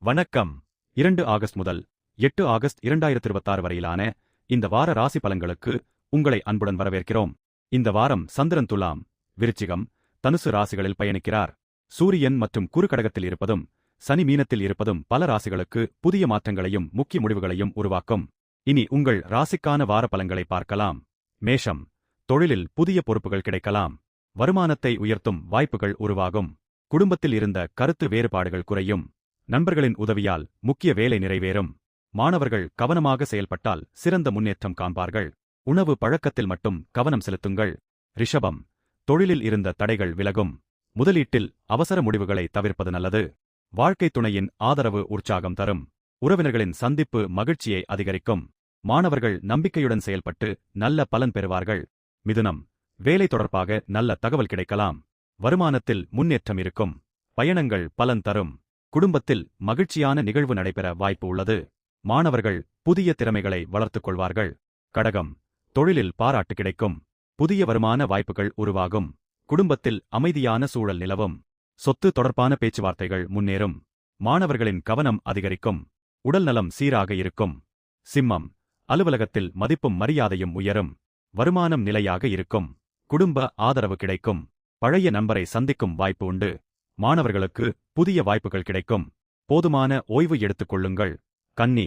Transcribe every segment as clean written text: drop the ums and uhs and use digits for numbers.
வணக்கம். 2 ஆகஸ்ட் முதல் 8 ஆகஸ்ட் 2026 வரையிலான இந்த வார ராசி பலன்களுக்கு உங்களை அன்புடன் வரவேற்கிறோம். இந்த வாரம் சந்திரன் துலாம், விருச்சிகம், தனுசு ராசிகளில் பயணிக்கிறார். சூரியன் மற்றும் குரு கடகத்தில் இருப்பதும் சனி மீனத்தில் இருப்பதும் பல ராசிகளுக்கு புதிய மாற்றங்களையும் முக்கிய முடிவுகளையும் உருவாக்கும். இனி உங்கள் ராசிக்கான வார பலன்களை பார்க்கலாம். மேஷம். தொழிலில் புதிய பொறுப்புகள் கிடைக்கலாம். வருமானத்தை உயர்த்தும் வாய்ப்புகள் உருவாகும். குடும்பத்தில் இருந்த கருத்து வேறுபாடுகள் குறையும். நண்பர்களின் உதவியால் முக்கிய வேலை நிறைவேறும். மாணவர்கள் கவனமாக செயல்பட்டால் சிறந்த முன்னேற்றம் காண்பார்கள். உணவு பழக்கத்தில் மட்டும் கவனம் செலுத்துங்கள். ரிஷபம். தொழிலில் இருந்த தடைகள் விலகும். முதலீட்டில் அவசர முடிவுகளை தவிர்ப்பது நல்லது. வாழ்க்கை துணையின் ஆதரவு உற்சாகம் தரும். உறவினர்களின் சந்திப்பு மகிழ்ச்சியை அதிகரிக்கும். மாணவர்கள் நம்பிக்கையுடன் செயல்பட்டு நல்ல பலன் பெறுவார்கள். மிதுனம். வேலை தொடர்பாக நல்ல தகவல் கிடைக்கலாம். வருமானத்தில் முன்னேற்றம் இருக்கும். பயணங்கள் பலன் தரும். குடும்பத்தில் மகிழ்ச்சியான நிகழ்வு நடைபெற வாய்ப்பு உள்ளது. மாணவர்கள் புதிய திறமைகளை வளர்த்துக் கொள்வார்கள். கடகம். தொழிலில் பாராட்டு கிடைக்கும். புதிய வருமான வாய்ப்புகள் உருவாகும். குடும்பத்தில் அமைதியான சூழல் நிலவும். சொத்து தொடர்பான பேச்சுவார்த்தைகள் முன்னேறும். மாணவர்களின் கவனம் அதிகரிக்கும். உடல்நலம் சீராக இருக்கும். சிம்மம். அலுவலகத்தில் மதிப்பும் மரியாதையும் உயரும். வருமானம் நிலையாக இருக்கும். குடும்ப ஆதரவு கிடைக்கும். பழைய நண்பரை சந்திக்கும் வாய்ப்பு உண்டு. மாணவர்களுக்கு புதிய வாய்ப்புகள் கிடைக்கும். போதுமான ஓய்வு எடுத்துக் கொள்ளுங்கள். கன்னி.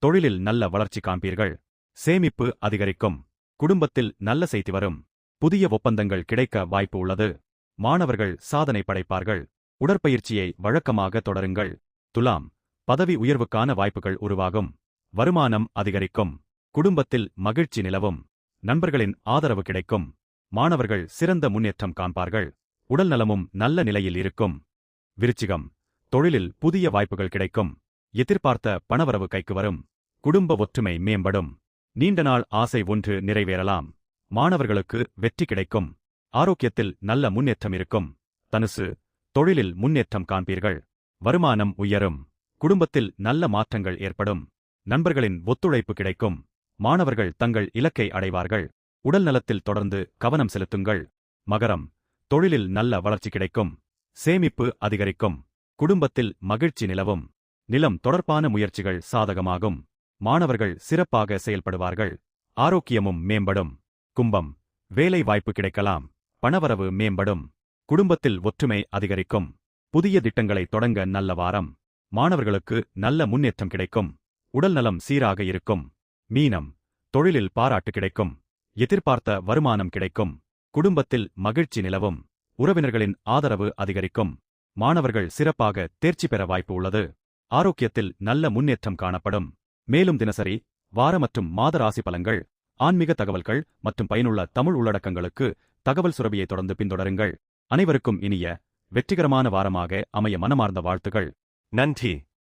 தொழிலில் நல்ல வளர்ச்சி காண்பீர்கள். சேமிப்பு அதிகரிக்கும். குடும்பத்தில் நல்ல செய்தி வரும். புதிய ஒப்பந்தங்கள் கிடைக்க வாய்ப்பு உள்ளது. மாணவர்கள் சாதனை படைப்பார்கள். உடற்பயிற்சியை வழக்கமாக தொடருங்கள். துலாம். பதவி உயர்வுக்கான வாய்ப்புகள் உருவாகும். வருமானம் அதிகரிக்கும். குடும்பத்தில் மகிழ்ச்சி நிலவும். நண்பர்களின் ஆதரவு கிடைக்கும். மாணவர்கள் சிறந்த முன்னேற்றம் காண்பார்கள். உடல் நலமும் நல்ல நிலையில் இருக்கும். விருச்சிகம். தொழிலில் புதிய வாய்ப்புகள் கிடைக்கும். எதிர்பார்த்த பணவரவு கைக்கு வரும். குடும்ப ஒற்றுமை மேம்படும். நீண்ட நாள் ஆசை ஒன்று நிறைவேறலாம். மாணவர்களுக்கு வெற்றி கிடைக்கும். ஆரோக்கியத்தில் நல்ல முன்னேற்றம் இருக்கும். தனுசு. தொழிலில் முன்னேற்றம் காண்பீர்கள். வருமானம் உயரும். குடும்பத்தில் நல்ல மாற்றங்கள் ஏற்படும். நண்பர்களின் ஒத்துழைப்பு கிடைக்கும். மாணவர்கள் தங்கள் இலக்கை அடைவார்கள். உடல் நலத்தில் தொடர்ந்து கவனம் செலுத்துங்கள். மகரம். தொழிலில் நல்ல வளர்ச்சி கிடைக்கும். சேமிப்பு அதிகரிக்கும். குடும்பத்தில் மகிழ்ச்சி நிலவும். நிலம் தொடர்பான முயற்சிகள் சாதகமாகும். மாணவர்கள் சிறப்பாக செயல்படுவார்கள். ஆரோக்கியமும் மேம்படும். கும்பம். வேலை வாய்ப்பு கிடைக்கலாம். பணவரவு மேம்படும். குடும்பத்தில் ஒற்றுமை அதிகரிக்கும். புதிய திட்டங்களை தொடங்க நல்ல வாரம். மாணவர்களுக்கு நல்ல முன்னேற்றம் கிடைக்கும். உடல்நலம் சீராக இருக்கும். மீனம். தொழிலில் பாராட்டு கிடைக்கும். எதிர்பார்த்த வருமானம் கிடைக்கும். குடும்பத்தில் மகிழ்ச்சி நிலவும். உறவினர்களின் ஆதரவு அதிகரிக்கும். மாணவர்கள் சிறப்பாக தேர்ச்சி பெற வாய்ப்பு உள்ளது. ஆரோக்கியத்தில் நல்ல முன்னேற்றம் காணப்படும். மேலும் தினசரி, வார மற்றும் மாத ராசி பலன்கள், ஆன்மீக தகவல்கள் மற்றும் பயனுள்ள தமிழ் உள்ளடக்கங்களுக்கு தகவல் சுரபியை தொடர்ந்து பின்தொடருங்கள். அனைவருக்கும் இனிய, வெற்றிகரமான வாரமாக அமைய மனமார்ந்த வாழ்த்துகள். நன்றி.